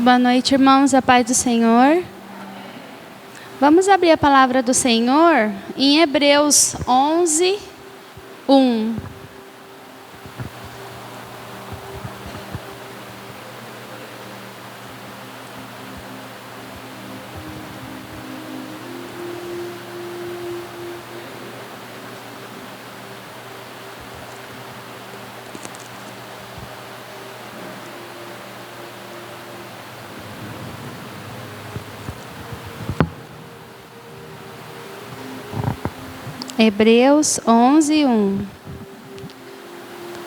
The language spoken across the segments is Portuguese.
Boa noite, irmãos, a paz do Senhor. Vamos abrir a palavra do Senhor em Hebreus 11, 1. Hebreus 11, 1.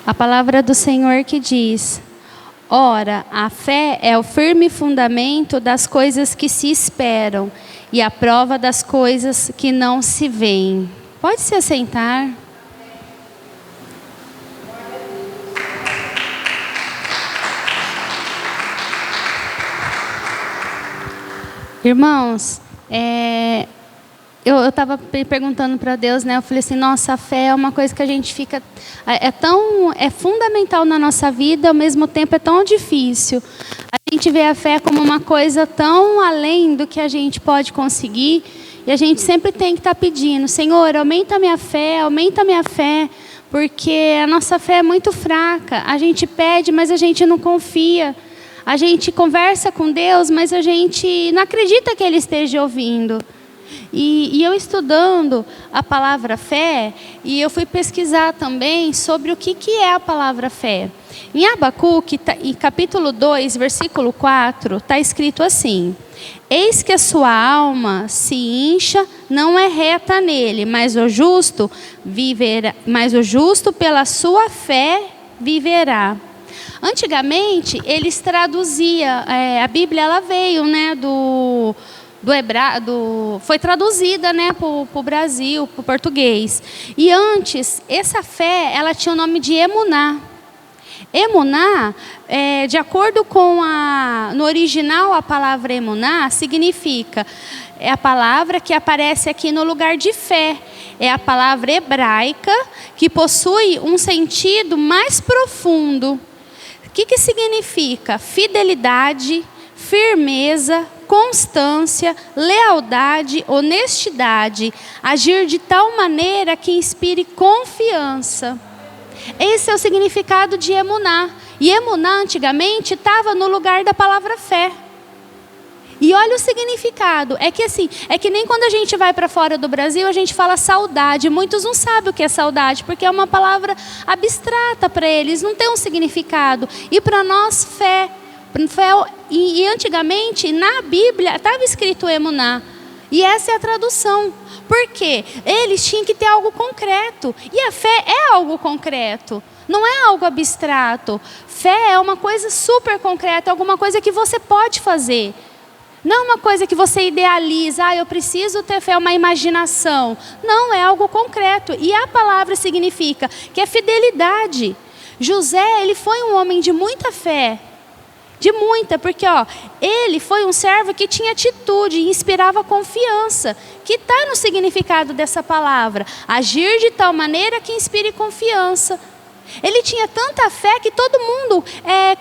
A palavra do Senhor que diz: Ora, a fé é o firme fundamento das coisas que se esperam e a prova das coisas que não se veem. Pode se assentar. Irmãos, eu estava perguntando para Deus, né? Eu falei assim, nossa, a fé é uma coisa que a gente fica... É fundamental na nossa vida, ao mesmo tempo é tão difícil. A gente vê a fé como uma coisa tão além do que a gente pode conseguir. E a gente sempre tem que estar pedindo, Senhor, aumenta a minha fé, porque a nossa fé é muito fraca. A gente pede, mas a gente não confia. A gente conversa com Deus, mas a gente não acredita que Ele esteja ouvindo. E eu estudando a palavra fé, e eu fui pesquisar também sobre o que é a palavra fé. Em Abacuque, em capítulo 2, versículo 4, está escrito assim: Eis que a sua alma se incha, não é reta nele, mas o justo pela sua fé viverá. Antigamente, eles traduziam, a Bíblia ela veio, né, foi traduzida, né, para o Brasil, para o português. E antes, essa fé, ela tinha o nome de emuná. Emuná, de acordo com no original, a palavra emuná significa, é a palavra que aparece aqui no lugar de fé. É a palavra hebraica que possui um sentido mais profundo. O que significa? Fidelidade, firmeza, constância, lealdade, honestidade, agir de tal maneira que inspire confiança. Esse é o significado de emuná. E emuná antigamente estava no lugar da palavra fé. E olha o significado, é que nem quando a gente vai para fora do Brasil, a gente fala saudade. Muitos não sabem o que é saudade, porque é uma palavra abstrata para eles, não tem um significado. E para nós, fé. E antigamente, na Bíblia, estava escrito emuná. E essa é a tradução. Por quê? Eles tinham que ter algo concreto. E a fé é algo concreto. Não é algo abstrato. Fé é uma coisa super concreta, alguma coisa que você pode fazer. Não é uma coisa que você idealiza, eu preciso ter fé, uma imaginação. Não, é algo concreto. E a palavra significa que é fidelidade. José, ele foi um homem de muita fé. De muita, porque ele foi um servo que tinha atitude e inspirava confiança, que está no significado dessa palavra. Agir de tal maneira que inspire confiança. Ele tinha tanta fé que todo mundo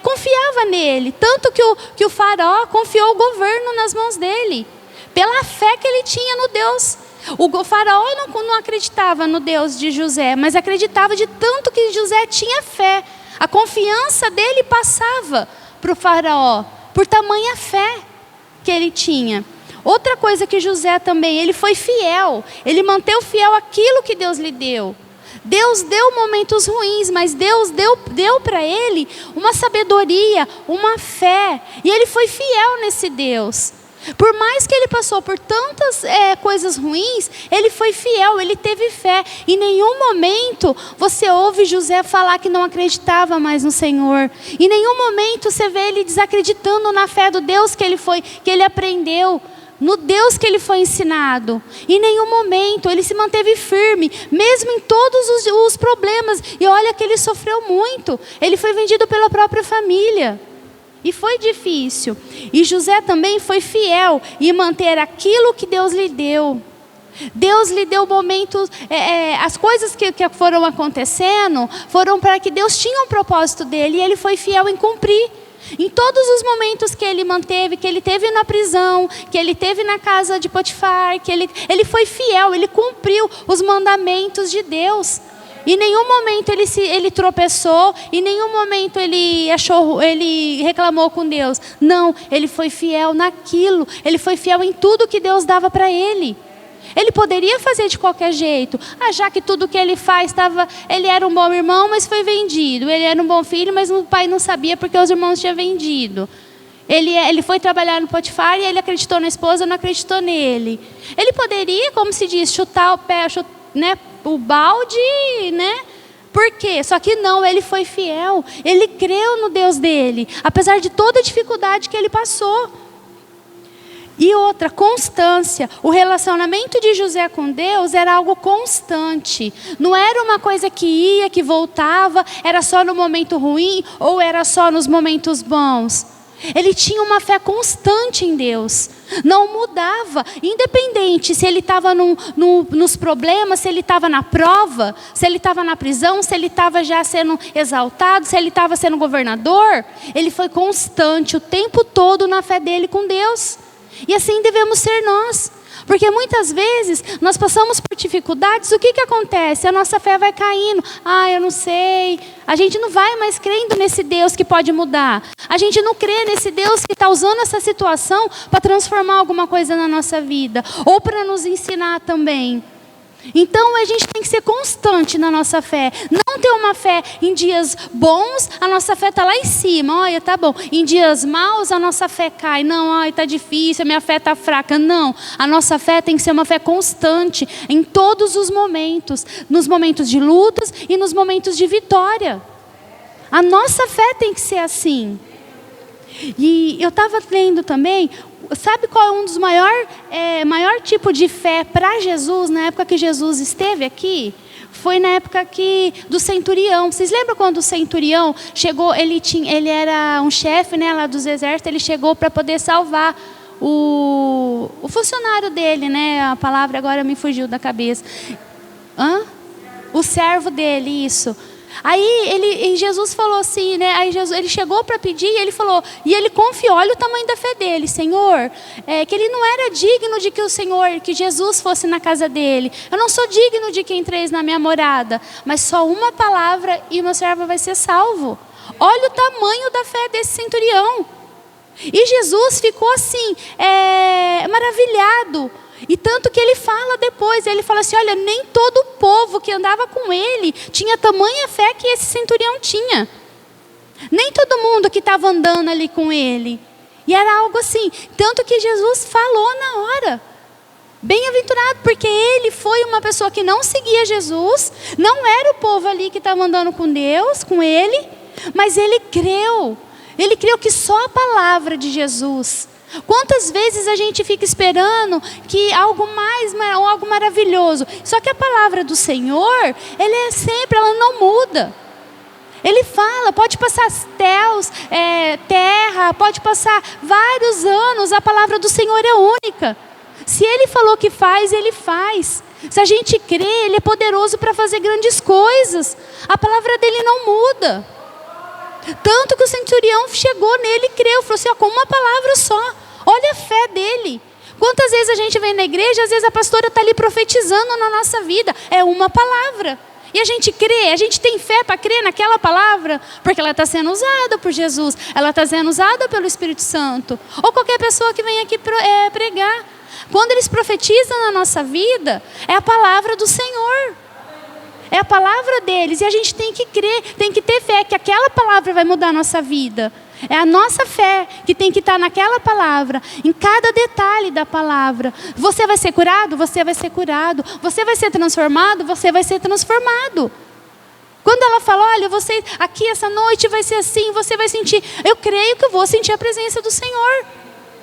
confiava nele. Tanto que o faraó confiou o governo nas mãos dele. Pela fé que ele tinha no Deus. O faraó não acreditava no Deus de José, mas acreditava de tanto que José tinha fé. A confiança dele passava para o faraó, por tamanha fé que ele tinha. Outra coisa que José também, ele foi fiel. Ele manteve fiel aquilo que Deus lhe deu. Deus deu momentos ruins, mas Deus deu para ele uma sabedoria, uma fé. E ele foi fiel nesse Deus. Por mais que ele passou por tantas coisas ruins, ele foi fiel, ele teve fé. Em nenhum momento você ouve José falar que não acreditava mais no Senhor. Em nenhum momento você vê ele desacreditando na fé do Deus que ele aprendeu. No Deus que ele foi ensinado. Em nenhum momento ele se manteve firme, mesmo em todos os problemas. E olha que ele sofreu muito. Ele foi vendido pela própria família. E foi difícil. E José também foi fiel em manter aquilo que Deus lhe deu. Deus lhe deu momentos, as coisas que foram acontecendo, foram para que Deus tinha um propósito dele, e ele foi fiel em cumprir. Em todos os momentos que ele manteve, que ele teve na prisão, que ele teve na casa de Potifar, que ele foi fiel, ele cumpriu os mandamentos de Deus. Em nenhum momento ele tropeçou, em nenhum momento ele reclamou com Deus. Não, ele foi fiel naquilo, ele foi fiel em tudo que Deus dava para ele. Ele poderia fazer de qualquer jeito. Já que tudo que ele faz ele era um bom irmão, mas foi vendido. Ele era um bom filho, mas o pai não sabia porque os irmãos tinham vendido. Ele foi trabalhar no Potifar e ele acreditou na esposa, não acreditou nele. Ele poderia, como se diz, chutar o pé, o balde, né? Por quê? Só que não, ele foi fiel. Ele creu no Deus dele, apesar de toda a dificuldade que ele passou. E outra, constância. O relacionamento de José com Deus era algo constante. Não era uma coisa que ia, que voltava, era só no momento ruim ou era só nos momentos bons. Ele tinha uma fé constante em Deus. Não mudava, independente se ele estava nos problemas, se ele estava na prova, se ele estava na prisão, se ele estava já sendo exaltado, se ele estava sendo governador. Ele foi constante o tempo todo na fé dele com Deus. E assim devemos ser nós. Porque muitas vezes nós passamos por dificuldades, o que acontece? A nossa fé vai caindo. Eu não sei. A gente não vai mais crendo nesse Deus que pode mudar. A gente não crê nesse Deus que está usando essa situação para transformar alguma coisa na nossa vida. Ou para nos ensinar também. Então a gente tem que ser constante na nossa fé. Não ter uma fé em dias bons, a nossa fé está lá em cima. Olha, tá bom. Em dias maus, a nossa fé cai. Não, está difícil, a minha fé está fraca. Não, a nossa fé tem que ser uma fé constante em todos os momentos. Nos momentos de lutas e nos momentos de vitória. A nossa fé tem que ser assim. E eu estava lendo também... Sabe qual é um dos maior tipo de fé para Jesus, na época que Jesus esteve aqui? Foi na época do centurião. Vocês lembram quando o centurião chegou, ele era um chefe, né, lá dos exércitos, ele chegou para poder salvar o funcionário dele, né? A palavra agora me fugiu da cabeça. O servo dele, isso. Aí Jesus falou assim, né? Aí ele chegou para pedir e ele falou, e ele confiou, olha o tamanho da fé dele, Senhor, que ele não era digno de que Jesus fosse na casa dele. Eu não sou digno de que entreis na minha morada, mas só uma palavra e o meu servo vai ser salvo. Olha o tamanho da fé desse centurião. E Jesus ficou assim, maravilhado. E tanto que ele fala depois, ele fala assim, olha, nem todo o povo que andava com ele tinha tamanha fé que esse centurião tinha. Nem todo mundo que estava andando ali com ele. E era algo assim, tanto que Jesus falou na hora. Bem-aventurado, porque ele foi uma pessoa que não seguia Jesus, não era o povo ali que estava andando com Deus, com ele, mas ele creu. Ele creu que só a palavra de Jesus. Quantas vezes a gente fica esperando que algo mais, ou algo maravilhoso. Só que a palavra do Senhor, ela não muda. Ele fala, pode passar terra, pode passar vários anos, a palavra do Senhor é única. Se Ele falou que faz, Ele faz. Se a gente crê, Ele é poderoso para fazer grandes coisas. A palavra dele não muda. Tanto que o centurião chegou nele e creu, falou assim, com uma palavra só. Olha a fé dele. Quantas vezes a gente vem na igreja, às vezes a pastora está ali profetizando na nossa vida. É uma palavra. E a gente crê, a gente tem fé para crer naquela palavra, porque ela está sendo usada por Jesus, ela está sendo usada pelo Espírito Santo. Ou qualquer pessoa que vem aqui pregar. Quando eles profetizam na nossa vida, é a palavra do Senhor. É a palavra deles, e a gente tem que crer, tem que ter fé que aquela palavra vai mudar a nossa vida. É a nossa fé que tem que estar naquela palavra, em cada detalhe da palavra. Você vai ser curado? Você vai ser curado. Você vai ser transformado? Você vai ser transformado. Quando ela fala, olha, você aqui essa noite vai ser assim, você vai sentir, eu creio que eu vou sentir a presença do Senhor.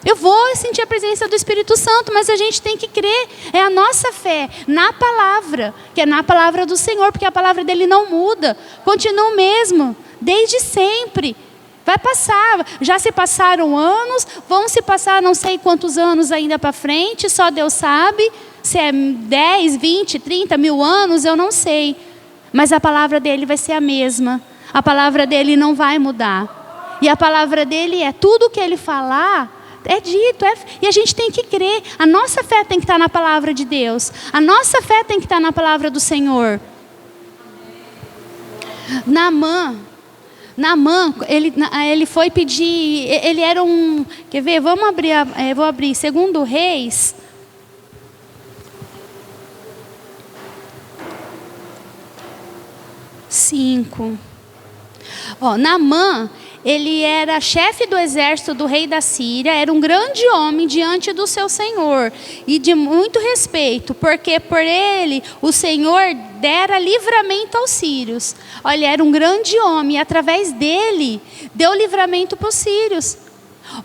Eu vou sentir a presença do Espírito Santo, mas a gente tem que crer. É a nossa fé na palavra, que é na palavra do Senhor, porque a palavra dele não muda. Continua o mesmo, desde sempre. Vai passar, já se passaram anos, vão se passar não sei quantos anos ainda para frente, só Deus sabe. Se é 10, 20, 30 mil anos, eu não sei. Mas a palavra dele vai ser a mesma. A palavra dele não vai mudar. E a palavra dele é tudo que ele falar, é dito, e a gente tem que crer. A nossa fé tem que estar na palavra de Deus. A nossa fé tem que estar na palavra do Senhor. Naamã, ele foi pedir, ele era um, quer ver, vamos abrir, vou abrir 2 Reis. Naamã, ele era chefe do exército do rei da Síria, era um grande homem diante do seu Senhor, e de muito respeito, porque por ele o Senhor dera livramento aos sírios. Olha, ele era um grande homem, e através dele, deu livramento para os sírios.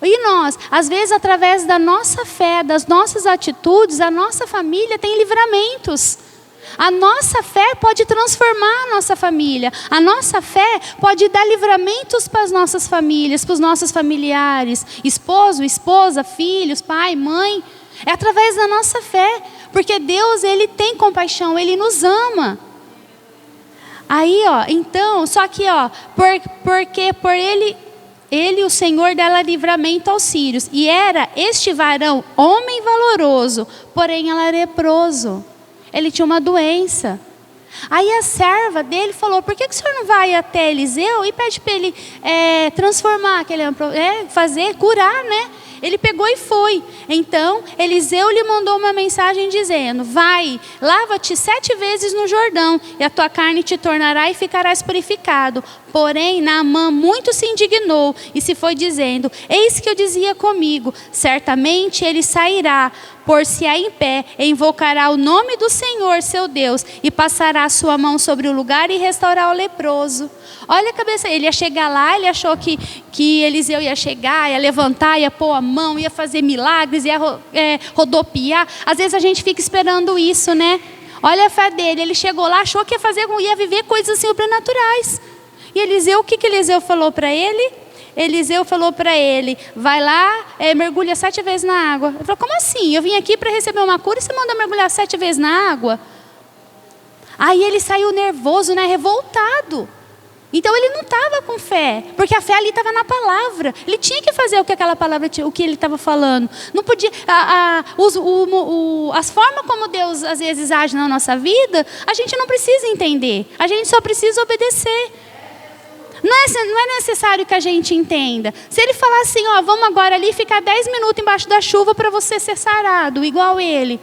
E nós, às vezes, através da nossa fé, das nossas atitudes, a nossa família tem livramentos. A nossa fé pode transformar a nossa família. A nossa fé pode dar livramentos para as nossas famílias, para os nossos familiares. Esposo, esposa, filhos, pai, mãe. É através da nossa fé. Porque Deus, Ele tem compaixão, Ele nos ama. Aí, então, só que, porque por Ele, o Senhor, dá livramento aos sírios. E era este varão, homem valoroso, porém ela era leproso. Ele tinha uma doença. Aí a serva dele falou: por que o senhor não vai até Eliseu e pede para ele transformar, curar, né? Ele pegou e foi. Então Eliseu lhe mandou uma mensagem dizendo: vai, lava-te 7 vezes no Jordão, e a tua carne te tornará e ficarás purificado. Porém Naamã muito se indignou e se foi dizendo: eis que eu dizia comigo, certamente ele sairá, por-se-á em pé, e invocará o nome do Senhor seu Deus, e passará a sua mão sobre o lugar e restaurará o leproso. Olha a cabeça, ele ia chegar lá, ele achou que Eliseu ia chegar, ia levantar, ia pôr a mão, ia fazer milagres, ia rodopiar. Às vezes a gente fica esperando isso, né? Olha a fé dele, ele chegou lá, achou que ia viver coisas sobrenaturais. E Eliseu, o que Eliseu falou para ele? Eliseu falou para ele: vai lá, mergulha 7 vezes na água. Ele falou: como assim? Eu vim aqui para receber uma cura e você manda mergulhar 7 vezes na água? Aí ele saiu nervoso, né, revoltado. Então ele não estava com fé, porque a fé ali estava na palavra. Ele tinha que fazer o que aquela palavra, o que ele estava falando. Não podia, as formas como Deus às vezes age na nossa vida, a gente não precisa entender. A gente só precisa obedecer. Não é necessário que a gente entenda. Se ele falar assim: vamos agora ali ficar 10 minutos embaixo da chuva para você ser sarado, igual ele.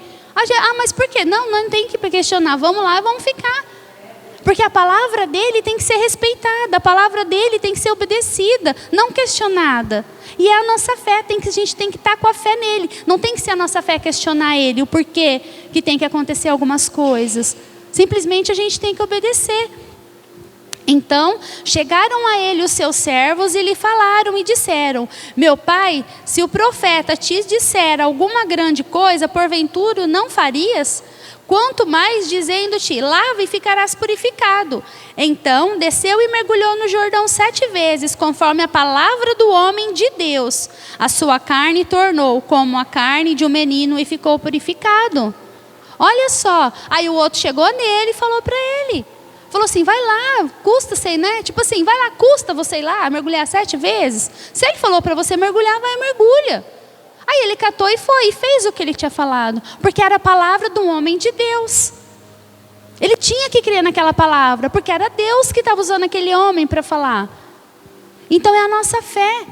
Mas por quê? Não tem que questionar. Vamos lá, vamos ficar. Porque a palavra dele tem que ser respeitada, a palavra dele tem que ser obedecida, não questionada. E é a nossa fé, a gente tem que estar com a fé nele. Não tem que ser a nossa fé questionar ele, o porquê que tem que acontecer algumas coisas. Simplesmente a gente tem que obedecer. Então, chegaram a ele os seus servos e lhe falaram e disseram: meu pai, se o profeta te disser alguma grande coisa, porventura não farias? Quanto mais dizendo-te: lava e ficarás purificado. Então desceu e mergulhou no Jordão 7 vezes, conforme a palavra do homem de Deus. A sua carne tornou como a carne de um menino e ficou purificado. Olha só, aí o outro chegou nele e falou para ele. Falou assim: vai lá, custa você, né? Tipo assim, vai lá, custa você ir lá, mergulhar 7 vezes. Se ele falou para você mergulhar, vai, mergulha. Aí ele catou e foi, e fez o que ele tinha falado. Porque era a palavra do homem de Deus. Ele tinha que crer naquela palavra, porque era Deus que estava usando aquele homem para falar. Então é a nossa fé.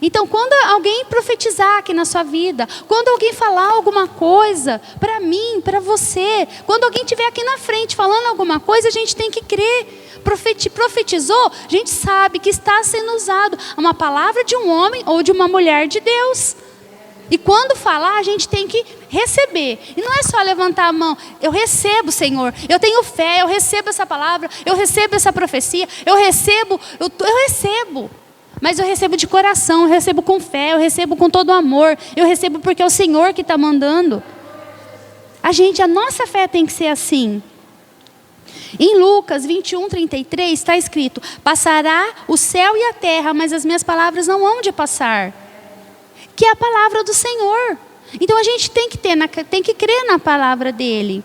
Então quando alguém profetizar aqui na sua vida, quando alguém falar alguma coisa para mim, para você, quando alguém estiver aqui na frente falando alguma coisa, a gente tem que crer. Profetizou, a gente sabe que está sendo usado uma palavra de um homem ou de uma mulher de Deus. E quando falar, a gente tem que receber. E não é só levantar a mão. Eu recebo, Senhor. Eu tenho fé, eu recebo essa palavra, eu recebo essa profecia, eu recebo. Mas eu recebo de coração, eu recebo com fé, eu recebo com todo amor. Eu recebo porque é o Senhor que está mandando. A nossa fé tem que ser assim. Em Lucas 21:33 está escrito: passará o céu e a terra, mas as minhas palavras não hão de passar. Que é a palavra do Senhor. Então a gente tem que crer na palavra dele.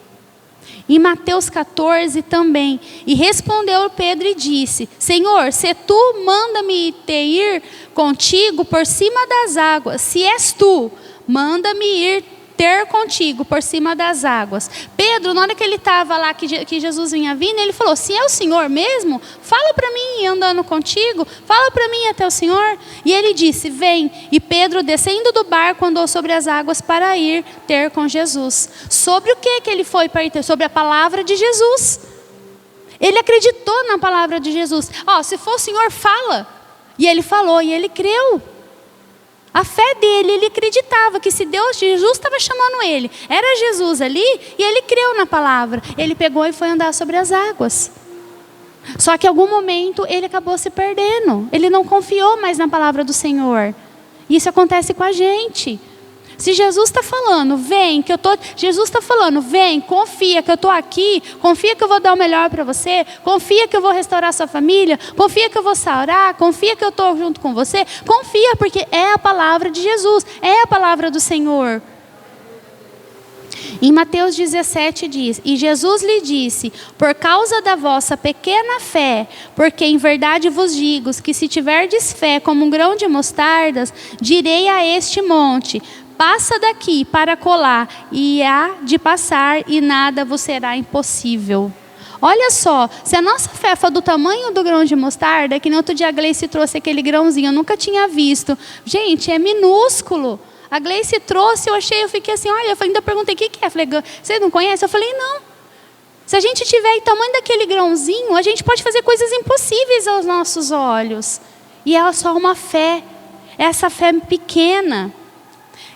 Em Mateus 14 também. E respondeu Pedro e disse: Senhor, se tu manda-me ir contigo por cima das águas, se és tu, manda-me ir ter contigo por cima das águas. Pedro, na hora que ele estava lá, que Jesus vinha vindo, ele falou: se é o Senhor mesmo, fala para mim andando contigo, fala para mim até o Senhor. E ele disse: vem. E Pedro, descendo do barco, andou sobre as águas para ir ter com Jesus. Sobre o que ele foi para ir ter? Sobre a palavra de Jesus. Ele acreditou na palavra de Jesus. Se for o Senhor, fala. E ele falou, e ele creu. A fé dele, ele acreditava que se Jesus estava chamando ele, era Jesus ali, e ele creu na palavra. Ele pegou e foi andar sobre as águas. Só que em algum momento ele acabou se perdendo. Ele não confiou mais na palavra do Senhor. Isso acontece com a gente. Se Jesus está falando, vem, Jesus está falando, vem, confia que eu estou aqui, confia que eu vou dar o melhor para você, confia que eu vou restaurar sua família, confia que eu vou saurar, confia que eu estou junto com você, confia, porque é a palavra de Jesus, é a palavra do Senhor. Em Mateus 17 diz: e Jesus lhe disse: por causa da vossa pequena fé, porque em verdade vos digo que se tiverdes fé como um grão de mostardas, direi a este monte: passa daqui para colar, e há de passar, e nada vos será impossível. Olha só, se a nossa fé for do tamanho do grão de mostarda, que no outro dia a Gleice trouxe aquele grãozinho, eu nunca tinha visto. Gente, é minúsculo. A Gleice trouxe, eu fiquei assim, olha, eu ainda perguntei, o que é? Eu falei, você não conhece? Eu falei, não. Se a gente tiver o tamanho daquele grãozinho, a gente pode fazer coisas impossíveis aos nossos olhos. E é só uma fé, essa fé pequena.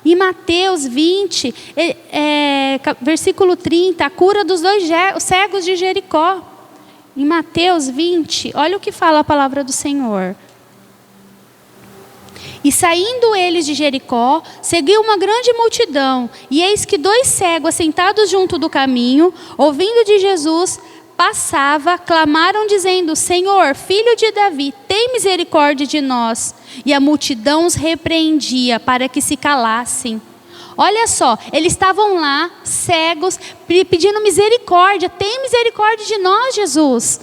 Em Mateus 20, versículo 30, a cura dos 2 cegos de Jericó. Em Mateus 20, olha o que fala a palavra do Senhor. E saindo eles de Jericó, seguiu uma grande multidão, e eis que 2 cegos assentados junto do caminho, ouvindo de Jesus, passava, clamaram dizendo: Senhor, filho de Davi, tem misericórdia de nós. E a multidão os repreendia para que se calassem. Olha só, eles estavam lá, cegos, pedindo misericórdia. Tem misericórdia de nós, Jesus.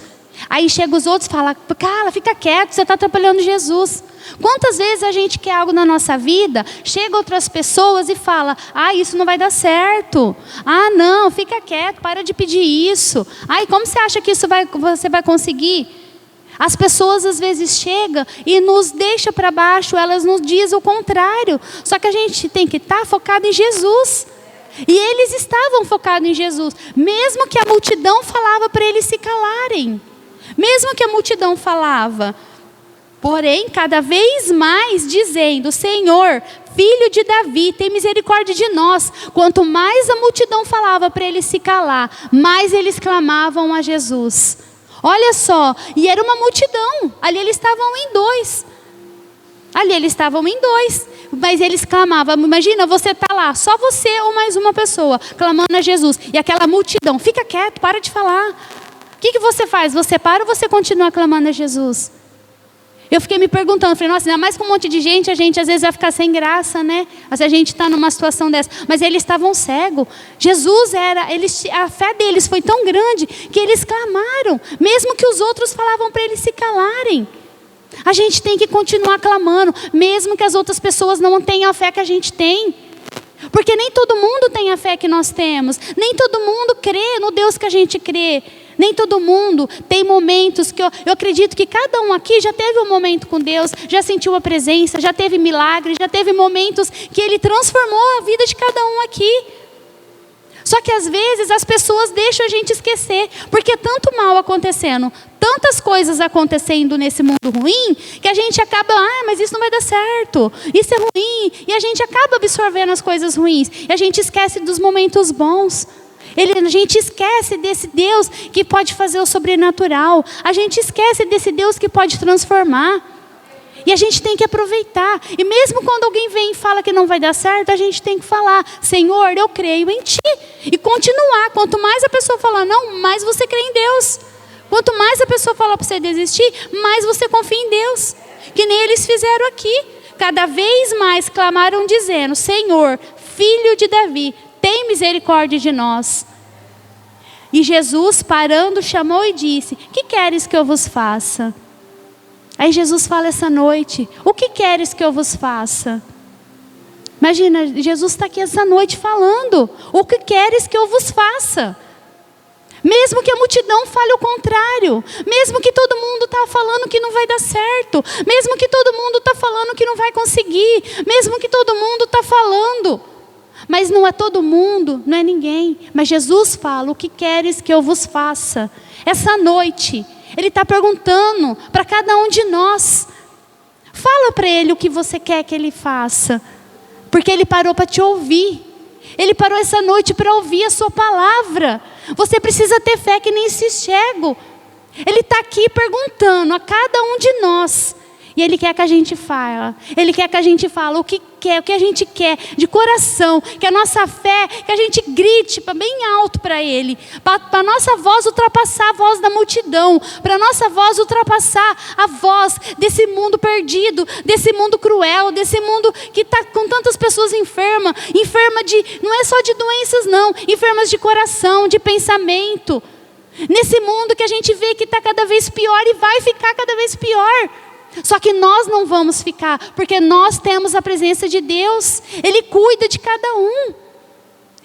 Aí chegam os outros e falam: cara, fica quieto, você está atrapalhando Jesus. Quantas vezes a gente quer algo na nossa vida, chega outras pessoas e fala: isso não vai dar certo. Não, fica quieto, para de pedir isso. Como você acha que você vai conseguir? As pessoas às vezes chegam e nos deixam para baixo, elas nos dizem o contrário. Só que a gente tem que estar focado em Jesus. E eles estavam focados em Jesus, mesmo que a multidão falava para eles se calarem. Mesmo que a multidão falava. Porém, cada vez mais dizendo: Senhor, filho de Davi, tem misericórdia de nós. Quanto mais a multidão falava para eles se calar, mais eles clamavam a Jesus. Olha só, e era uma multidão. Ali eles estavam em 2. Mas eles clamavam. Imagina, você está lá, só você ou mais uma pessoa, clamando a Jesus. E aquela multidão: fica quieto, para de falar. O que você faz? Você para ou você continua clamando a Jesus? Eu fiquei me perguntando, falei, nossa, ainda mais com um monte de gente, a gente às vezes vai ficar sem graça, né? Mas a gente está numa situação dessa. Mas eles estavam cegos. A fé deles foi tão grande que eles clamaram, mesmo que os outros falavam para eles se calarem. A gente tem que continuar clamando, mesmo que as outras pessoas não tenham a fé que a gente tem. Porque nem todo mundo tem a fé que nós temos. Nem todo mundo crê no Deus que a gente crê. Nem todo mundo tem momentos que eu acredito que cada um aqui já teve um momento com Deus, já sentiu a presença, já teve milagres, já teve momentos que Ele transformou a vida de cada um aqui. Só que às vezes as pessoas deixam a gente esquecer, porque é tanto mal acontecendo, tantas coisas acontecendo nesse mundo ruim, que a gente acaba, mas isso não vai dar certo, isso é ruim, e a gente acaba absorvendo as coisas ruins, e a gente esquece dos momentos bons. A gente esquece desse Deus que pode fazer o sobrenatural, a gente esquece desse Deus que pode transformar. E a gente tem que aproveitar. E mesmo quando alguém vem e fala que não vai dar certo, a gente tem que falar: Senhor, eu creio em Ti. E continuar. Quanto mais a pessoa falar não, mais você crê em Deus. Quanto mais a pessoa falar para você desistir, mais você confia em Deus. Que nem eles fizeram aqui. Cada vez mais clamaram dizendo: Senhor, filho de Davi, tem misericórdia de nós. E Jesus, parando, chamou e disse: que queres que eu vos faça? Aí Jesus fala essa noite: o que queres que eu vos faça? Imagina, Jesus está aqui essa noite falando: o que queres que eu vos faça? Mesmo que a multidão fale o contrário, mesmo que todo mundo está falando que não vai dar certo, mesmo que todo mundo está falando que não vai conseguir, mesmo que todo mundo está falando, mas não é todo mundo, não é ninguém, mas Jesus fala: o que queres que eu vos faça? Essa noite, Ele está perguntando para cada um de nós. Fala para Ele o que você quer que Ele faça, porque Ele parou para te ouvir. Ele parou essa noite para ouvir a sua palavra. Você precisa ter fé que nem esse cego. Ele está aqui perguntando a cada um de nós. E Ele quer que a gente fale. Ele quer que a gente fale o que quer, o que a gente quer de coração. Que a nossa fé, que a gente grite bem alto para Ele. Para a nossa voz ultrapassar a voz da multidão. Para a nossa voz ultrapassar a voz desse mundo perdido. Desse mundo cruel. Desse mundo que está com tantas pessoas enfermas. Enferma de, não é só de doenças não. Enfermas de coração, de pensamento. Nesse mundo que a gente vê que está cada vez pior e vai ficar cada vez pior. Só que nós não vamos ficar, porque nós temos a presença de Deus. Ele cuida de cada um.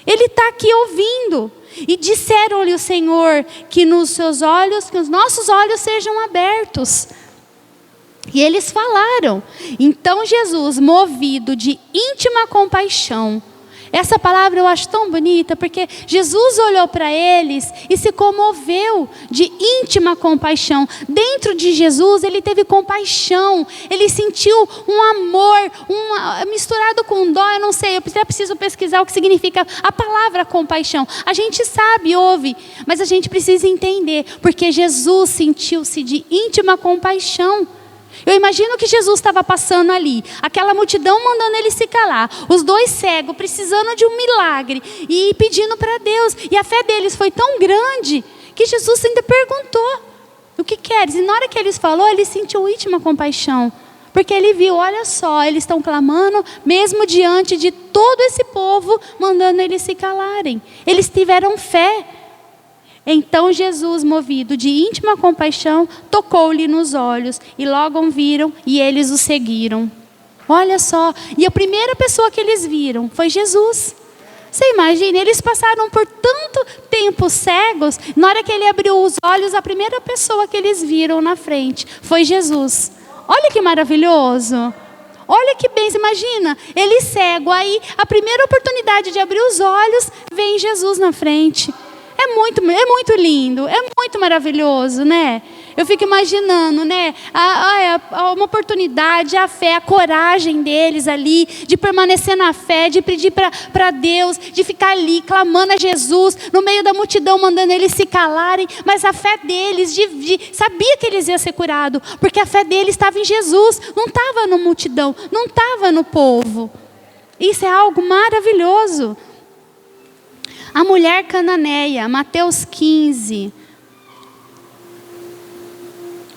Ele está aqui ouvindo. E disseram-lhe o Senhor que nos seus olhos, que os nossos olhos sejam abertos. E eles falaram. Então Jesus, movido de íntima compaixão. Essa palavra eu acho tão bonita, porque Jesus olhou para eles e se comoveu de íntima compaixão. Dentro de Jesus, Ele teve compaixão. Ele sentiu um amor, misturado com dó. Eu não sei, eu até preciso pesquisar o que significa a palavra compaixão. A gente sabe, ouve, mas a gente precisa entender, porque Jesus sentiu-se de íntima compaixão. Eu imagino que Jesus estava passando ali, aquela multidão mandando Ele se calar, os dois cegos precisando de um milagre e pedindo para Deus, e a fé deles foi tão grande que Jesus ainda perguntou: o que queres? E na hora que eles falou, Ele sentiu íntima compaixão, porque Ele viu: olha só, eles estão clamando mesmo diante de todo esse povo mandando eles se calarem. Eles tiveram fé. Então Jesus, movido de íntima compaixão, tocou-lhe nos olhos, e logo o viram, e eles o seguiram. Olha só, e a primeira pessoa que eles viram foi Jesus. Você imagina, eles passaram por tanto tempo cegos, na hora que Ele abriu os olhos, a primeira pessoa que eles viram na frente foi Jesus. Olha que maravilhoso. Olha que bênção, imagina, ele cego, aí a primeira oportunidade de abrir os olhos, vem Jesus na frente. É muito lindo, é muito maravilhoso, né? Eu fico imaginando, né? Uma oportunidade, a fé, a coragem deles ali, de permanecer na fé, de pedir para Deus, de ficar ali clamando a Jesus, no meio da multidão, mandando eles se calarem. Mas a fé deles, sabia que eles iam ser curados, porque a fé deles estava em Jesus, não estava na multidão, não estava no povo. Isso é algo maravilhoso. A mulher cananeia, Mateus 15.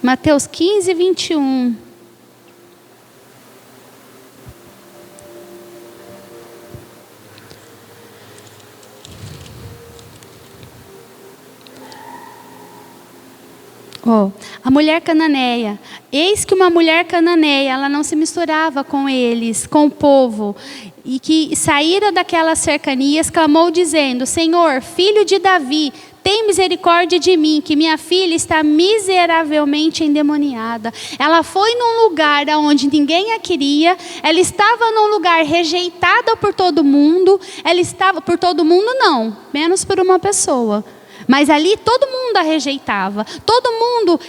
Mateus 15, 21. A mulher cananeia. Eis que uma mulher cananeia, ela não se misturava com eles, com o povo, e que saíra daquelas cercanias, clamou dizendo: Senhor, filho de Davi, tem misericórdia de mim, que minha filha está miseravelmente endemoniada. Ela foi num lugar onde ninguém a queria, ela estava num lugar rejeitada por todo mundo, ela estava, por todo mundo não, menos por uma pessoa. Mas ali todo mundo a rejeitava, todo mundo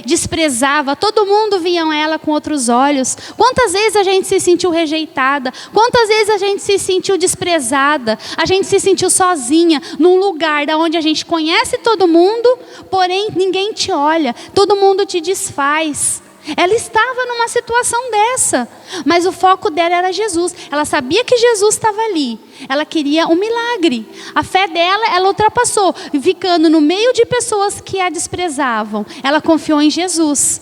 desprezava, todo mundo via ela com outros olhos. Quantas vezes a gente se sentiu rejeitada? Quantas vezes a gente se sentiu desprezada? A gente se sentiu sozinha num lugar onde a gente conhece todo mundo, porém ninguém te olha, todo mundo te desfaz. Ela estava numa situação dessa, mas o foco dela era Jesus. Ela sabia que Jesus estava ali. Ela queria um milagre. A fé dela, ela ultrapassou, ficando no meio de pessoas que a desprezavam. Ela confiou em Jesus.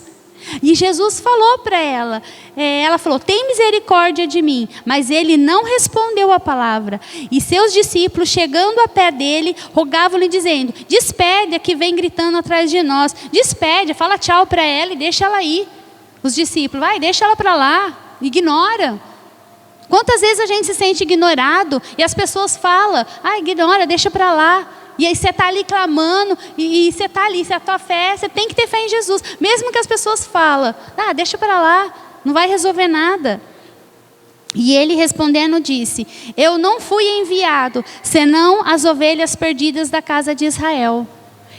E Jesus falou para ela, ela falou, tem misericórdia de mim. Mas ele não respondeu a palavra. E seus discípulos, chegando a pé dele, rogavam-lhe dizendo, despede a que vem gritando atrás de nós. Despede, fala tchau para ela e deixa ela ir. Os discípulos, vai, deixa ela para lá, ignora. Quantas vezes a gente se sente ignorado e as pessoas falam, ignora, deixa para lá. E aí você está ali clamando, e você está ali, se a tua fé, você tem que ter fé em Jesus. Mesmo que as pessoas falam, deixa para lá, não vai resolver nada. E ele respondendo disse, eu não fui enviado, senão as ovelhas perdidas da casa de Israel.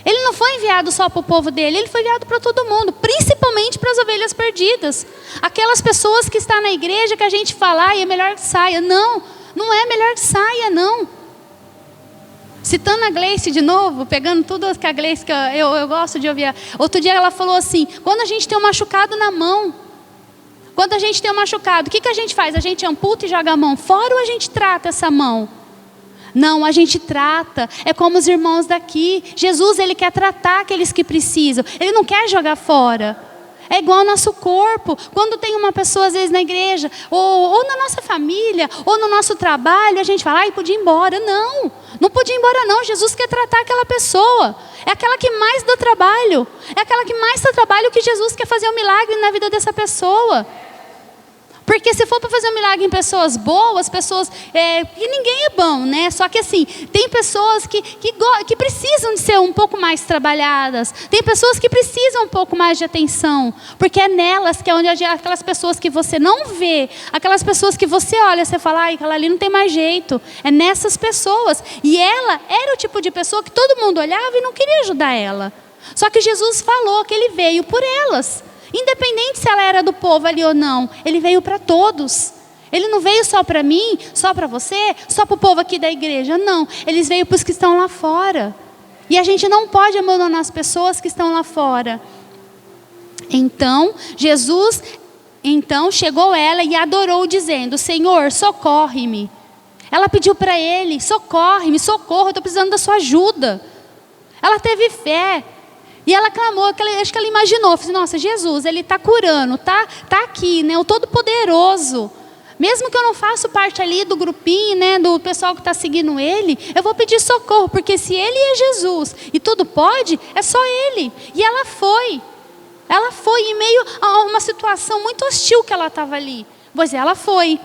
Ele não foi enviado só para o povo dele, ele foi enviado para todo mundo, principalmente para as ovelhas perdidas. Aquelas pessoas que estão na igreja que a gente fala, é melhor que saia. Não, não é melhor que saia, não. Citando a Gleice de novo, pegando tudo que a Gleice, que eu gosto de ouvir. Outro dia ela falou assim, quando a gente tem um machucado na mão, quando a gente tem um machucado, o que a gente faz? A gente amputa e joga a mão fora ou a gente trata essa mão? Não, a gente trata, é como os irmãos daqui. Jesus, ele quer tratar aqueles que precisam, ele não quer jogar fora. É igual ao nosso corpo. Quando tem uma pessoa, às vezes, na igreja, ou na nossa família, ou no nosso trabalho, a gente fala, podia ir embora. Não, não podia ir embora não. Jesus quer tratar aquela pessoa. É aquela que mais dá trabalho. É aquela que mais dá trabalho que Jesus quer fazer um milagre na vida dessa pessoa. Porque se for para fazer um milagre em pessoas boas, pessoas... e ninguém é bom, né? Só que assim, tem pessoas que precisam de ser um pouco mais trabalhadas. Tem pessoas que precisam um pouco mais de atenção. Porque é nelas que é onde aquelas pessoas que você não vê, aquelas pessoas que você olha, você fala, aquela ali não tem mais jeito. É nessas pessoas. E ela era o tipo de pessoa que todo mundo olhava e não queria ajudar ela. Só que Jesus falou que ele veio por elas. Independente se ela era do povo ali ou não, ele veio para todos. Ele não veio só para mim, só para você, só para o povo aqui da igreja. Não, ele veio para os que estão lá fora. E a gente não pode abandonar as pessoas que estão lá fora. Então, chegou ela e adorou dizendo, Senhor, socorre-me. Ela pediu para ele, socorre-me, socorro, eu estou precisando da sua ajuda. Ela teve fé. E ela clamou, acho que ela imaginou, falou, nossa, Jesus, ele está curando, tá aqui, né, o Todo-Poderoso. Mesmo que eu não faça parte ali do grupinho, né, do pessoal que está seguindo ele, eu vou pedir socorro, porque se ele é Jesus e tudo pode, é só ele. E ela foi em meio a uma situação muito hostil que ela estava ali. Pois ela foi.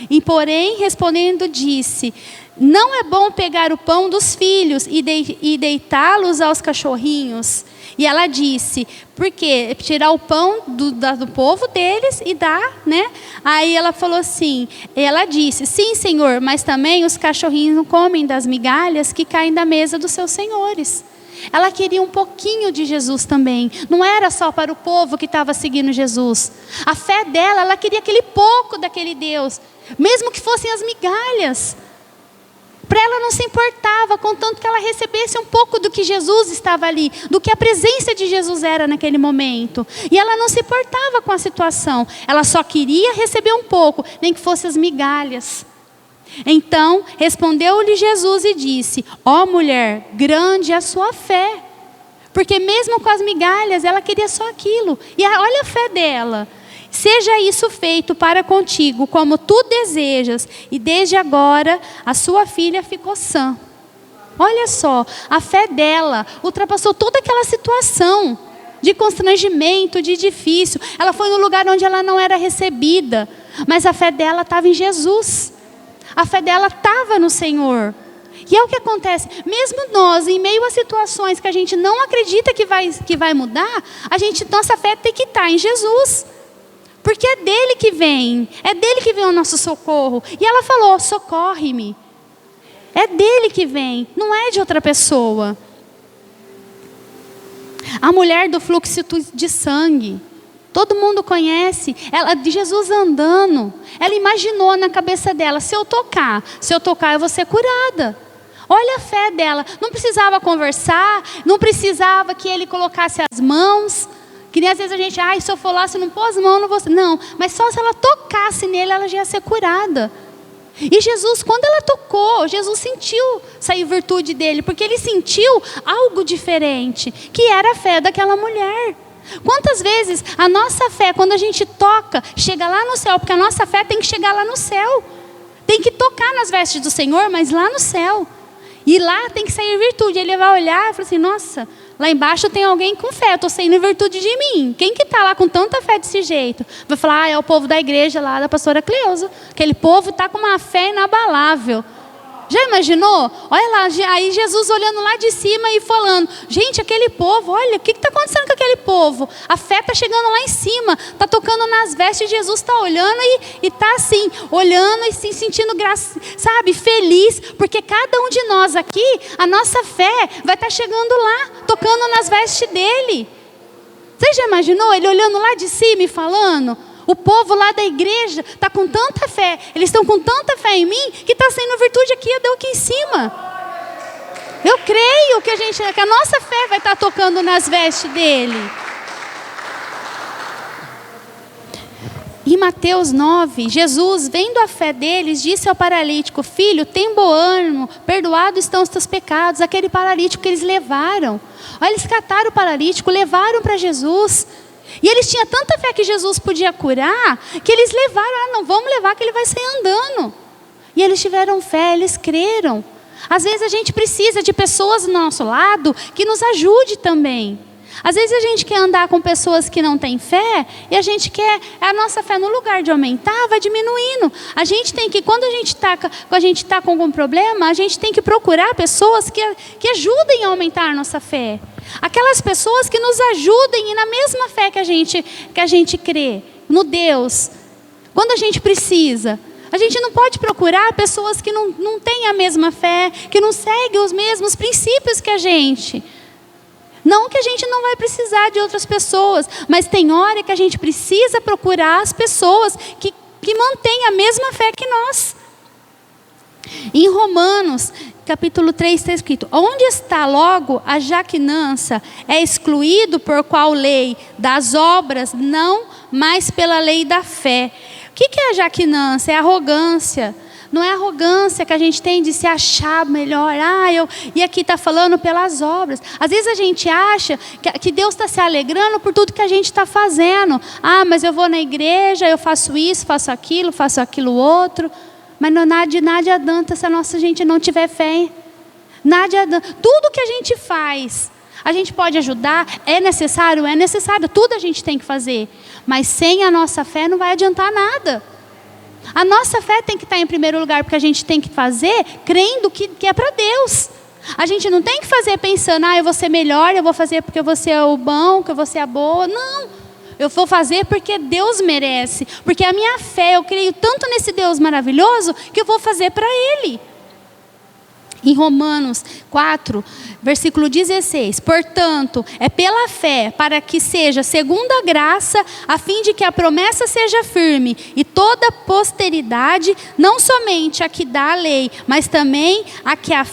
E porém, respondendo, disse, não é bom pegar o pão dos filhos e deitá-los aos cachorrinhos. E ela disse, por quê? Tirar o pão do povo deles e dar, né? Aí ela falou assim, ela disse, sim, Senhor, mas também os cachorrinhos não comem das migalhas que caem da mesa dos seus senhores. Ela queria um pouquinho de Jesus também. Não era só para o povo que estava seguindo Jesus. A fé dela, ela queria aquele pouco daquele Deus. Mesmo que fossem as migalhas. Para ela não se importava, contanto que ela recebesse um pouco do que Jesus estava ali, do que a presença de Jesus era naquele momento. E ela não se importava com a situação. Ela só queria receber um pouco, nem que fossem as migalhas. Então, respondeu-lhe Jesus e disse, ó mulher, grande é a sua fé. Porque mesmo com as migalhas, ela queria só aquilo. E olha a fé dela. Seja isso feito para contigo, como tu desejas. E desde agora, a sua filha ficou sã. Olha só, a fé dela ultrapassou toda aquela situação de constrangimento, de difícil. Ela foi no lugar onde ela não era recebida. Mas a fé dela estava em Jesus. A fé dela estava no Senhor. E é o que acontece, mesmo nós, em meio a situações que a gente não acredita que vai mudar, nossa fé tem que estar em Jesus. Porque é dele que vem o nosso socorro. E ela falou, socorre-me. É dele que vem, não é de outra pessoa. A mulher do fluxo de sangue. Todo mundo conhece, ela de Jesus andando. Ela imaginou na cabeça dela, se eu tocar eu vou ser curada. Olha a fé dela, não precisava conversar, não precisava que ele colocasse as mãos. Que nem às vezes a gente, se eu for lá, se não pôr as mãos, não vou... Não, mas só se ela tocasse nele, ela já ia ser curada. E Jesus, quando ela tocou, Jesus sentiu sair virtude dele, porque ele sentiu algo diferente, que era a fé daquela mulher. Quantas vezes a nossa fé, quando a gente toca, chega lá no céu, porque a nossa fé tem que chegar lá no céu. Tem que tocar nas vestes do Senhor, mas lá no céu. E lá tem que sair virtude. Ele vai olhar e falar assim, nossa, lá embaixo tem alguém com fé, eu estou saindo em virtude de mim. Quem que está lá com tanta fé desse jeito? Vai falar, é o povo da igreja lá da pastora Cleusa. Aquele povo está com uma fé inabalável. Já imaginou? Olha lá, aí Jesus olhando lá de cima e falando, gente, aquele povo, olha, o que está acontecendo com aquele povo? A fé está chegando lá em cima, está tocando nas vestes, Jesus está olhando e está assim, olhando e se sentindo, sabe, feliz, porque cada um de nós aqui, a nossa fé vai estar chegando lá, tocando nas vestes dele. Você já imaginou ele olhando lá de cima e falando? O povo lá da igreja está com tanta fé, eles estão com tanta fé em mim, que está sendo virtude aqui, deu aqui em cima. Eu creio que a nossa fé vai estar tocando nas vestes dele. Em Mateus 9, Jesus, vendo a fé deles, disse ao paralítico, filho, tem bom ânimo, perdoados estão os teus pecados. Aquele paralítico que eles levaram. Olha, eles cataram o paralítico, levaram para Jesus. E eles tinham tanta fé que Jesus podia curar, que eles levaram, não, vamos levar que ele vai sair andando. E eles tiveram fé, eles creram. Às vezes a gente precisa de pessoas do nosso lado que nos ajude também. Às vezes a gente quer andar com pessoas que não têm fé, e a gente quer, a nossa fé no lugar de aumentar, vai diminuindo. A gente tem que, quando a gente está com algum problema, a gente tem que procurar pessoas que ajudem a aumentar a nossa fé. Aquelas pessoas que nos ajudem na mesma fé que a gente crê, no Deus. Quando a gente precisa, a gente não pode procurar pessoas que não têm a mesma fé, que não seguem os mesmos princípios que a gente. Não que a gente não vai precisar de outras pessoas, mas tem hora que a gente precisa procurar as pessoas que mantêm a mesma fé que nós. Em Romanos, capítulo 3, está escrito, onde está logo a jactância, é excluído por qual lei? Das obras, não, mas pela lei da fé. O que é a jactância? É arrogância. Não é arrogância que a gente tem de se achar melhor. E aqui está falando pelas obras. Às vezes a gente acha que Deus está se alegrando por tudo que a gente está fazendo. Mas eu vou na igreja, eu faço isso, faço aquilo outro. Mas nada adianta se a gente não tiver fé. Nada adianta. Tudo que a gente faz, a gente pode ajudar, é necessário, tudo a gente tem que fazer. Mas sem a nossa fé não vai adiantar nada. A nossa fé tem que estar em primeiro lugar, porque a gente tem que fazer crendo que é para Deus. A gente não tem que fazer pensando, eu vou ser melhor, eu vou fazer porque eu vou ser o bom, que eu vou ser a boa. Não, eu vou fazer porque Deus merece. Porque a minha fé, eu creio tanto nesse Deus maravilhoso, que eu vou fazer para Ele. Em Romanos 4, versículo 16. Portanto, é pela fé, para que seja segundo a graça, a fim de que a promessa seja firme, e toda a posteridade, não somente a que dá a lei, mas também a que a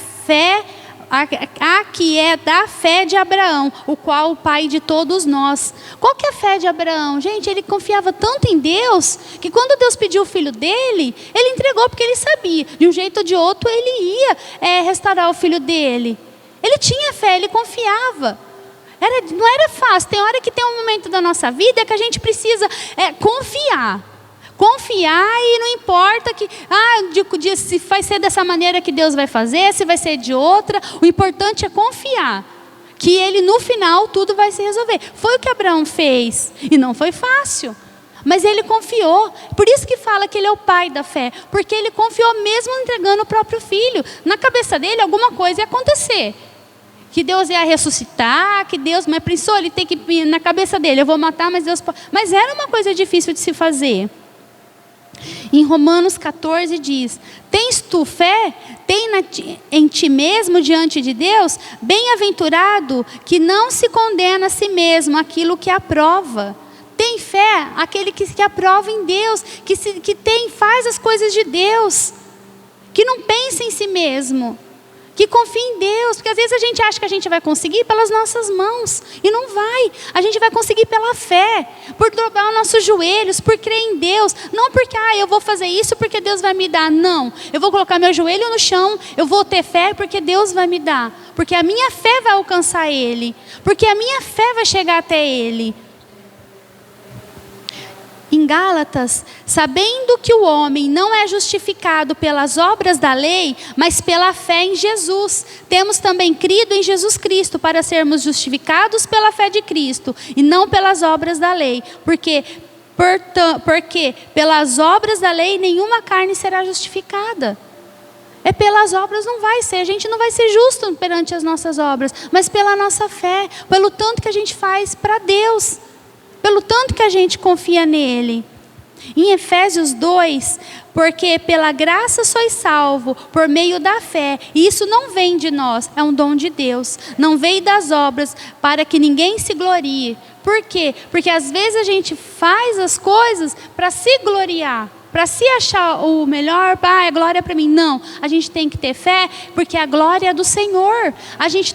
que é da fé de Abraão, o qual o pai de todos nós. Qual que é a fé de Abraão? Gente, ele confiava tanto em Deus, que quando Deus pediu o filho dele, ele entregou, porque ele sabia, de um jeito ou de outro, ele ia restaurar o filho dele. Ele tinha fé, ele confiava. Não era fácil. Tem hora que tem um momento da nossa vida que a gente precisa confiar. Confiar, e não importa se vai ser dessa maneira que Deus vai fazer, se vai ser de outra. O importante é confiar, que Ele no final tudo vai se resolver. Foi o que Abraão fez, e não foi fácil, mas ele confiou. Por isso que fala que ele é o pai da fé, porque ele confiou mesmo entregando o próprio filho. Na cabeça dele alguma coisa ia acontecer, que Deus ia ressuscitar, mas pensou, ele tem que ir na cabeça dele, eu vou matar, mas Deus pode. Mas era uma coisa difícil de se fazer. Em Romanos 14 diz, tens tu fé? Tem em ti mesmo diante de Deus? Bem-aventurado que não se condena a si mesmo aquilo que aprova. Tem fé aquele que aprova em Deus, faz as coisas de Deus, que não pensa em si mesmo, que confie em Deus, porque às vezes a gente acha que a gente vai conseguir pelas nossas mãos, e não vai. A gente vai conseguir pela fé, por dobrar os nossos joelhos, por crer em Deus, não porque, eu vou fazer isso porque Deus vai me dar, não. Eu vou colocar meu joelho no chão, eu vou ter fé porque Deus vai me dar, porque a minha fé vai alcançar Ele, porque a minha fé vai chegar até Ele. Em Gálatas, sabendo que o homem não é justificado pelas obras da lei, mas pela fé em Jesus, temos também crido em Jesus Cristo para sermos justificados pela fé de Cristo e não pelas obras da lei, porque pelas obras da lei nenhuma carne será justificada. Pelas obras não vai ser, a gente não vai ser justo perante as nossas obras, mas pela nossa fé, pelo tanto que a gente faz para Deus, pelo tanto que a gente confia nele. Em Efésios 2, porque pela graça sois salvo, por meio da fé, e isso não vem de nós, é um dom de Deus, não veio das obras, para que ninguém se glorie. Por quê? Porque às vezes a gente faz as coisas para se gloriar, para se achar o melhor, é glória para mim. Não, a gente tem que ter fé, porque a glória é do Senhor.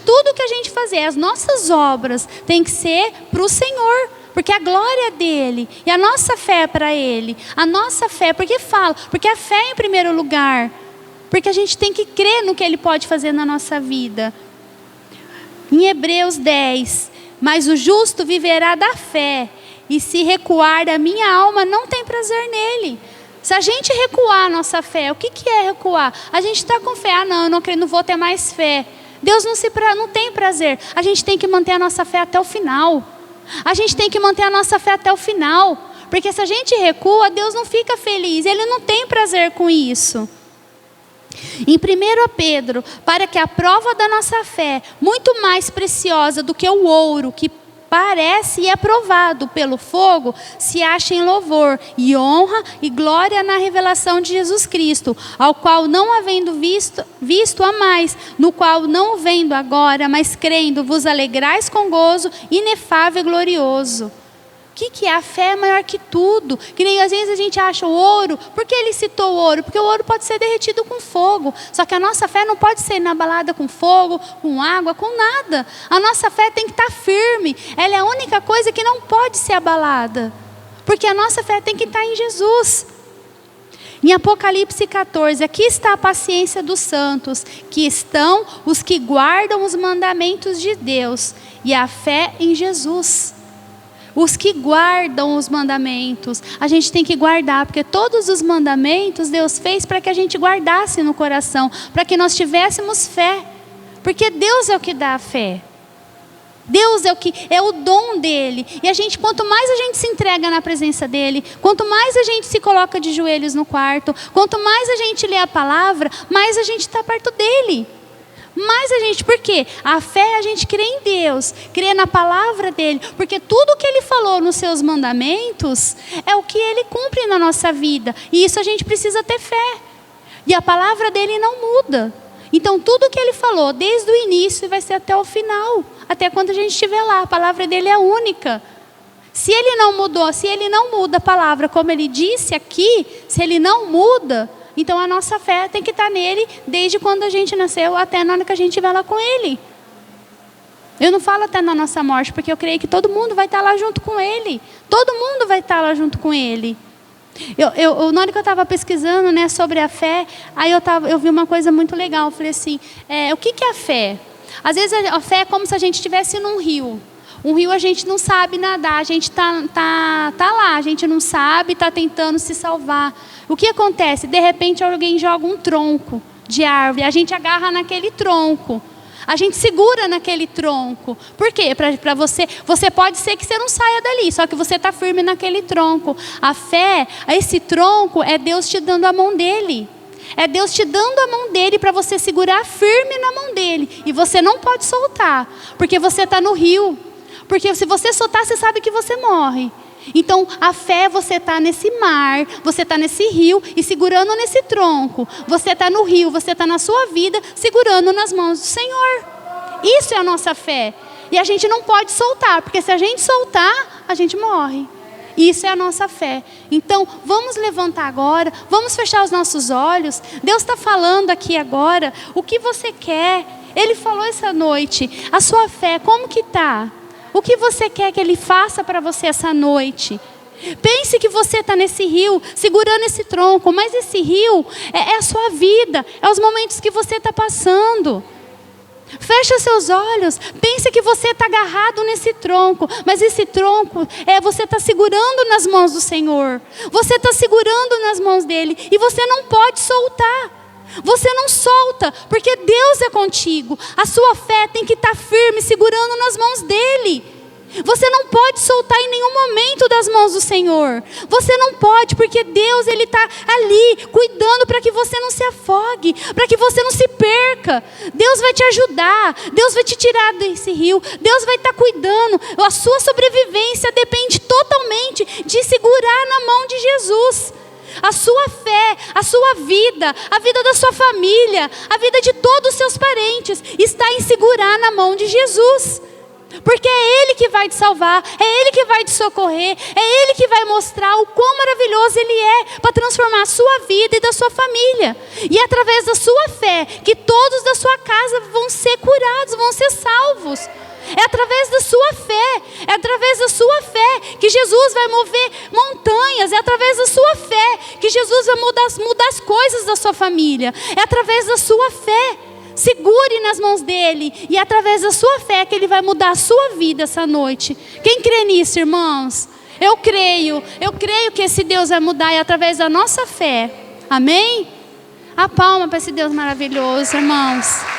Tudo que a gente fazer, as nossas obras, tem que ser para o Senhor, porque a glória é dele, e a nossa fé é para ele. A nossa fé, porque a fé é em primeiro lugar, porque a gente tem que crer no que ele pode fazer na nossa vida. Em Hebreus 10, mas o justo viverá da fé, e se recuar a minha alma não tem prazer nele. Se a gente recuar a nossa fé, o que é recuar? A gente está com fé, não, eu não vou ter mais fé. Deus não tem prazer. A gente tem que manter a nossa fé até o final. A gente tem que manter a nossa fé até o final, porque se a gente recua, Deus não fica feliz, Ele não tem prazer com isso. Em 1 Pedro, para que a prova da nossa fé, muito mais preciosa do que o ouro, que parece e é provado pelo fogo, se acha em louvor e honra e glória na revelação de Jesus Cristo, ao qual não havendo visto amais, no qual não o vendo agora, mas crendo, vos alegrais com gozo inefável e glorioso. O que é? A fé é maior que tudo. Que nem às vezes a gente acha o ouro. Por que ele citou o ouro? Porque o ouro pode ser derretido com fogo. Só que a nossa fé não pode ser inabalada com fogo, com água, com nada. A nossa fé tem que estar firme. Ela é a única coisa que não pode ser abalada. Porque a nossa fé tem que estar em Jesus. Em Apocalipse 14, aqui está a paciência dos santos, que estão os que guardam os mandamentos de Deus e a fé em Jesus. Os que guardam os mandamentos, a gente tem que guardar, porque todos os mandamentos Deus fez para que a gente guardasse no coração, para que nós tivéssemos fé, porque Deus é o que dá a fé. Deus é o dom dele, e quanto mais a gente se entrega na presença dele, quanto mais a gente se coloca de joelhos no quarto, quanto mais a gente lê a palavra, mais a gente está perto dele. Mas por quê? A fé, a gente crê em Deus, crê na palavra dele, porque tudo que ele falou nos seus mandamentos é o que ele cumpre na nossa vida, e isso a gente precisa ter fé, e a palavra dele não muda. Então tudo que ele falou desde o início vai ser até o final, até quando a gente estiver lá. A palavra dele é única. Se ele não mudou, se ele não muda a palavra como ele disse aqui, se ele não muda, então a nossa fé tem que estar nele desde quando a gente nasceu até na hora que a gente estiver lá com ele. Eu não falo até na nossa morte, porque eu creio que todo mundo vai estar lá junto com ele. Todo mundo vai estar lá junto com ele. Na hora que eu estava pesquisando, sobre a fé, aí eu vi uma coisa muito legal. Eu falei assim, o que é a fé? Às vezes a fé é como se a gente estivesse num rio. Um rio a gente não sabe nadar, a gente tá lá, a gente não sabe, está tentando se salvar. O que acontece? De repente alguém joga um tronco de árvore, a gente agarra naquele tronco, a gente segura naquele tronco. Por quê? Para você pode ser que você não saia dali, só que você está firme naquele tronco. A fé, esse tronco é Deus te dando a mão dele. É Deus te dando a mão dele para você segurar firme na mão dele. E você não pode soltar, porque você está no rio. Porque se você soltar, você sabe que você morre. Então, a fé, você está nesse mar, você está nesse rio e segurando nesse tronco. Você está no rio, você está na sua vida, segurando nas mãos do Senhor. Isso é a nossa fé. E a gente não pode soltar, porque se a gente soltar, a gente morre. Isso é a nossa fé. Então, vamos levantar agora, vamos fechar os nossos olhos. Deus está falando aqui agora o que você quer. Ele falou essa noite, a sua fé, como que está? O que você quer que Ele faça para você essa noite? Pense que você está nesse rio, segurando esse tronco, mas esse rio é a sua vida, é os momentos que você está passando. Fecha seus olhos, pense que você está agarrado nesse tronco, mas esse tronco, você está segurando nas mãos do Senhor. Você está segurando nas mãos dEle e você não pode soltar. Você não solta, porque Deus é contigo. A sua fé tem que estar firme, segurando nas mãos dEle. Você não pode soltar em nenhum momento das mãos do Senhor. Você não pode, porque Deus, Ele está ali, cuidando para que você não se afogue, para que você não se perca. Deus vai te ajudar, Deus vai te tirar desse rio, Deus vai estar cuidando. A sua sobrevivência depende totalmente de segurar na mão de Jesus. A sua fé, a sua vida, a vida da sua família, a vida de todos os seus parentes está em segurar na mão de Jesus. Porque é Ele que vai te salvar, é Ele que vai te socorrer, é Ele que vai mostrar o quão maravilhoso Ele é para transformar a sua vida e da sua família. E é através da sua fé que todos da sua casa vão ser curados, vão ser salvos. É através da sua fé, é através da sua fé que Jesus vai mover montanhas, é através da sua fé que Jesus vai mudar as coisas da sua família, é através da sua fé. Segure nas mãos dEle e é através da sua fé que Ele vai mudar a sua vida essa noite. Quem crê nisso, irmãos? Eu creio que esse Deus vai mudar, e através da nossa fé. Amém? A palma para esse Deus maravilhoso, irmãos.